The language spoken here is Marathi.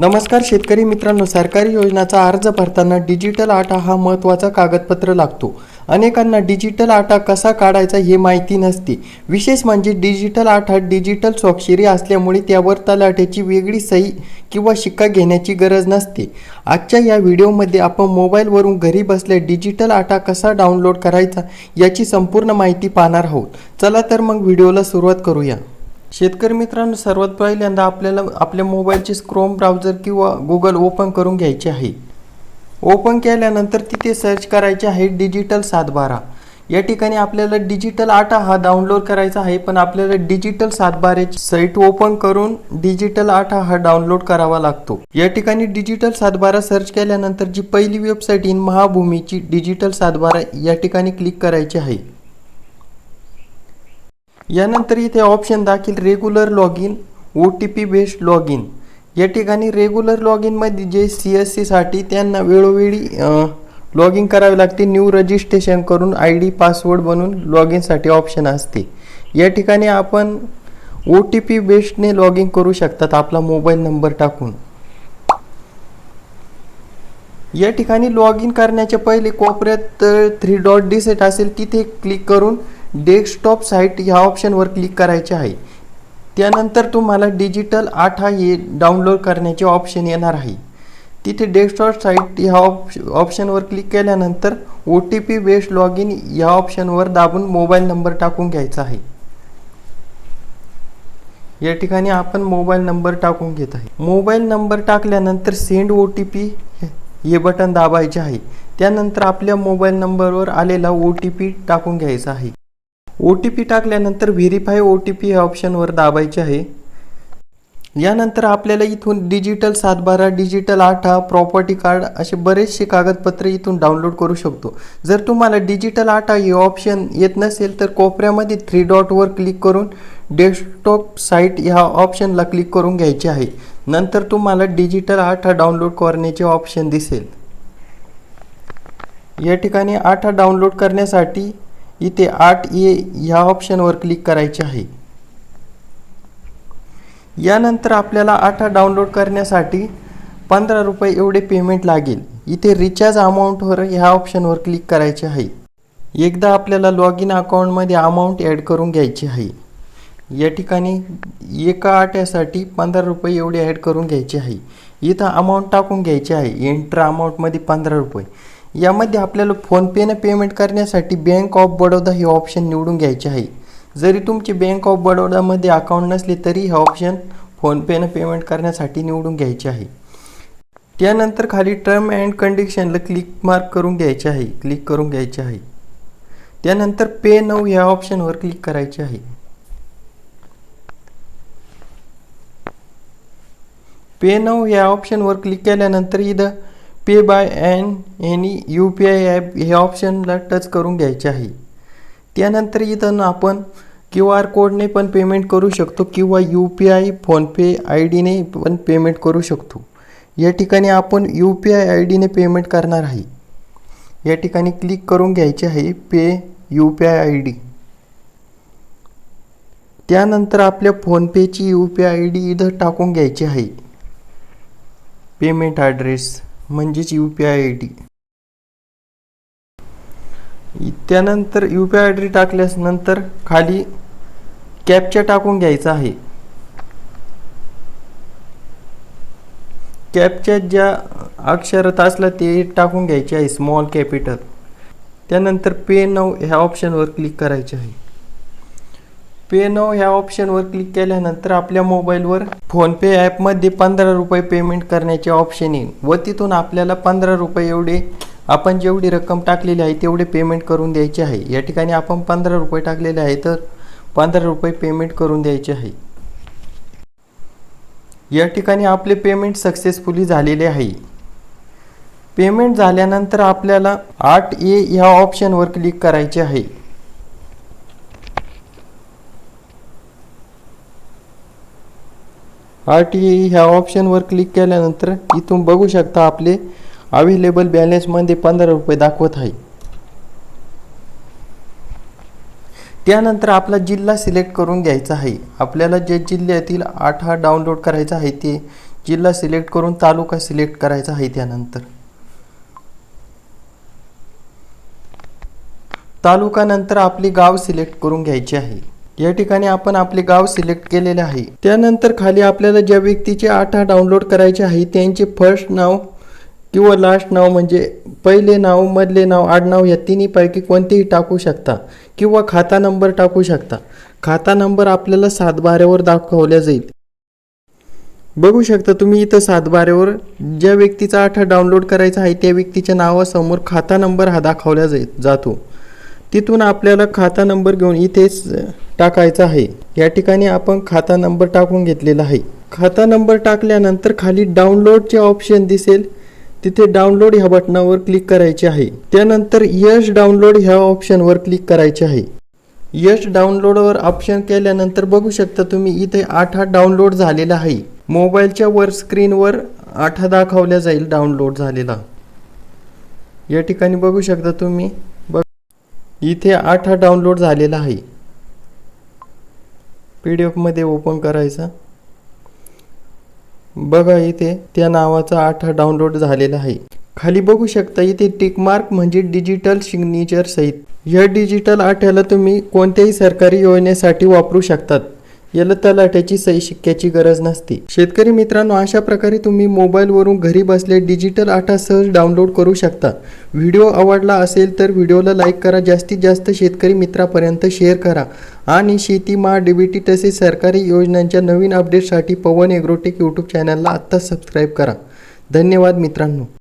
नमस्कार शेतकरी मित्रांनो, सरकारी योजनांचा अर्ज भरताना डिजिटल आटा हा महत्त्वाचा कागदपत्र लागतो. अनेकांना डिजिटल आटा कसा काढायचा हे माहिती नसते. विशेष म्हणजे डिजिटल आटा डिजिटल स्वाक्षरी असल्यामुळे त्यावर तलाठ्याची वेगळी सही किंवा शिक्का घेण्याची गरज नसते. आजच्या या व्हिडिओमध्ये आपण मोबाईलवरून घरी बसल्या डिजिटल आटा कसा डाउनलोड करायचा याची संपूर्ण माहिती पाहणार आहोत. चला तर मग व्हिडिओला सुरुवात करूया. शेतकरी मित्रांनो, सर्वात पहिल्यांदा आपल्याला आपल्या मोबाईलचे क्रोम ब्राउझर किंवा गुगल ओपन करून घ्यायचे आहे. ओपन केल्यानंतर तिथे सर्च करायचे आहे डिजिटल 712. या ठिकाणी आपल्याला डिजिटल आटा हा डाउनलोड करायचा आहे, पण आपल्याला डिजिटल 712ची साईट ओपन करून डिजिटल आटा हा डाउनलोड करावा लागतो. या ठिकाणी डिजिटल 712 सर्च केल्यानंतर जी पहिली वेबसाईट येईल महाभूमीची डिजिटल 712 या ठिकाणी क्लिक करायचे आहे. यानंतर इथे ऑप्शन दाखील regular log in, OTP based log in. या ठिकाणी रेग्युलर लॉग इनमध्ये जे CSC साठी त्यांना वेळोवेळी लॉग इन करावे लागते. न्यू रजिस्ट्रेशन करून ID पासवर्ड बनवून लॉग इनसाठी ऑप्शन असते. या ठिकाणी आपण OTP बेस्डने लॉग इन करू शकतात आपला मोबाईल नंबर टाकून. या ठिकाणी लॉग इन करण्याच्या पहिले कोपऱ्यात 3 डॉट दिसत असेल तिथे क्लिक करून डेस्कटॉप साईट ह्या ऑप्शनवर क्लिक करायचे आहे. त्यानंतर तुम्हाला डिजिटल आटा हे डाउनलोड करण्याचे ऑप्शन येणार आहे. तिथे डेस्कटॉप साईट ह्या ऑप्शनवर क्लिक केल्यानंतर OTP बेस्ड लॉग इन ह्या ऑप्शनवर दाबून मोबाईल नंबर टाकून घ्यायचा आहे. या ठिकाणी आपण मोबाईल नंबर टाकून घेत आहे. मोबाईल नंबर टाकल्यानंतर सेंड OTP हे बटन दाबायचे आहे. त्यानंतर आपल्या मोबाईल नंबरवर आलेला OTP टाकून घ्यायचा आहे. OTP टाकल्यानंतर व्हेरीफाय OTP या ऑप्शनवर दाबायचे आहे. यानंतर आपल्याला इथून डिजिटल 712, डिजिटल आटा, प्रॉपर्टी कार्ड असे बरेचसे कागदपत्र इथून डाउनलोड करू शकतो. जर तुम्हाला डिजिटल आटा हे ऑप्शन येत नसेल तर कोपऱ्यामध्ये 3 डॉटवर क्लिक करून डेस्कटॉप साईट ह्या ऑप्शनला क्लिक करून घ्यायचे आहे. नंतर तुम्हाला डिजिटल आटा डाउनलोड करण्याचे ऑप्शन दिसेल. या ठिकाणी आटा डाउनलोड करण्यासाठी इथे 8A ह्या ऑप्शनवर क्लिक करायचे आहे. यानंतर आपल्याला आटा डाउनलोड करण्यासाठी 15 रुपये एवढे पेमेंट लागेल. इथे रिचार्ज अमाऊंटवर ह्या ऑप्शनवर क्लिक करायचे आहे. एकदा आपल्याला लॉग इन अकाउंटमध्ये अमाऊंट ॲड करून घ्यायची आहे. या ठिकाणी एका आट्यासाठी 15 रुपये एवढे ॲड करून घ्यायचे आहे. इथं अमाऊंट टाकून घ्यायची आहे. एंटर अमाऊंटमध्ये 15 रुपये. यामध्ये आपल्याला फोनपेने पेमेंट करण्यासाठी बँक ऑफ बडोदा हे ऑप्शन निवडून घ्यायचे आहे. जरी तुमची बँक ऑफ बडोदामध्ये अकाउंट नसले तरी हे ऑप्शन फोनपेने पेमेंट करण्यासाठी निवडून घ्यायचे आहे. त्यानंतर खाली टर्म अँड कंडिशनला क्लिक करून घ्यायचे आहे. त्यानंतर पे नाऊ ह्या ऑप्शनवर क्लिक करायचे आहे. पे नाऊ ह्या ऑप्शनवर क्लिक केल्यानंतर इथं पे बाय एनी UPI ॲप हे ऑप्शनला टच करून घ्यायचे आहे. त्यानंतर इथं आपण QR कोडने पण पेमेंट करू शकतो किंवा UPI, फोनपे IDने पण पेमेंट करू शकतो. या ठिकाणी आपण UPI IDने पेमेंट करणार आहे. या ठिकाणी क्लिक करून घ्यायचे आहे पे UPI ID. त्यानंतर आपल्या फोनपेची UPI ID इथं टाकून घ्यायची आहे. पेमेंट ॲड्रेस म्हणजेच UPI ID. त्यानंतर UPI ID टाकल्यानंतर खाली कॅप्चा टाकून घ्यायचा आहे. कॅप्चा ज्या अक्षरात असला ते टाकून घ्यायचे आहे, स्मॉल कॅपिटल. त्यानंतर पे नाऊ ह्या ऑप्शनवर क्लिक करायचे आहे. पे नाऊ ह्या ऑप्शनवर क्लिक केल्यानंतर आपल्या मोबाईलवर फोनपे ॲपमध्ये 15 रुपये पेमेंट करण्याचे ऑप्शन येईल व तिथून आपल्याला 15 रुपये एवढे आपण जेवढी रक्कम टाकलेली आहे तेवढे पेमेंट करून द्यायचे आहे. या ठिकाणी आपण 15 रुपये टाकलेले आहे तर 15 रुपये पेमेंट करून द्यायचे आहे. या ठिकाणी आपले पेमेंट सक्सेसफुली झालेले आहे. पेमेंट झाल्यानंतर आपल्याला 8A ह्या ऑप्शनवर क्लिक करायचे आहे. 8A ह्या ऑप्शनवर क्लिक केल्यानंतर इथून बघू शकता आपले अवेलेबल बॅलन्समध्ये 15 रुपये दाखवत आहे. त्यानंतर आपला जिल्हा सिलेक्ट करून घ्यायचा आहे. आपल्याला जे जिल्ह्यातील आटा डाउनलोड करायचा आहे ते जिल्हा सिलेक्ट करून तालुका सिलेक्ट करायचा आहे. त्यानंतर तालुका नंतर आपले गाव सिलेक्ट करून घ्यायचे आहे. या ठिकाणी आपण आपले गाव सिलेक्ट केलेले आहे. त्यानंतर खाली आपल्याला ज्या व्यक्तीचे आठा डाउनलोड करायचे आहे त्यांचे फर्स्ट नाव किंवा लास्ट नाव म्हणजे पहिले नाव, मधले नाव, आडनाव या तिन्हीपैकी कोणतेही टाकू शकता किंवा खाता नंबर टाकू शकता. खाता नंबर आपल्याला 7/12 दाखवला जाईल. बघू शकता तुम्ही इथं 7/12 ज्या व्यक्तीचा आठा डाउनलोड करायचा आहे त्या व्यक्तीच्या नावासमोर खाता नंबर हा दाखवला जातो. तिथून आपल्याला खाता नंबर घेऊन इथेच टाकायचा आहे. या ठिकाणी आपण खाता नंबर टाकून घेतलेला आहे. खाता नंबर टाकल्यानंतर खाली डाउनलोडचे ऑप्शन दिसेल, तिथे डाउनलोड ह्या बटनावर क्लिक करायचे आहे. त्यानंतर यश डाउनलोड ह्या ऑप्शनवर क्लिक करायचे आहे. यश डाउनलोडवर ऑप्शन केल्यानंतर बघू शकता तुम्ही इथे आठा डाउनलोड झालेला आहे. मोबाईलच्या वर स्क्रीनवर आठा दाखवला जाईल डाउनलोड झालेला. या ठिकाणी बघू शकता तुम्ही इथे आठा डाउनलोड झालेला आहे. PDF मध्ये ओपन करायचा. बघा इथे त्या नावाचा आठा डाउनलोड झालेला आहे. खाली बघू शकता इथे टिक मार्क म्हणजे डिजिटल सिग्नेचर सहित. या डिजिटल आठ्याला तुम्ही कोणत्याही सरकारी योजनेसाठी वापरू शकतात. याला तलाठ्याची सही शिक्क्याची गरज नसते. शेतकरी मित्रांनो, अशा प्रकारे तुम्ही मोबाईलवरून घरी बसल्या डिजिटल आठा सहज डाउनलोड करू शकता. व्हिडिओ आवडला असेल तर व्हिडिओला लाईक करा, जास्तीत जास्त शेतकरी मित्रापर्यंत शेअर करा आणि शेती महा DBT तसेच सरकारी योजनांच्या नवीन अपडेटसाठी पवन ॲग्रोटेक यूट्यूब चॅनलला आत्ताच सबस्क्राईब करा. धन्यवाद मित्रांनो.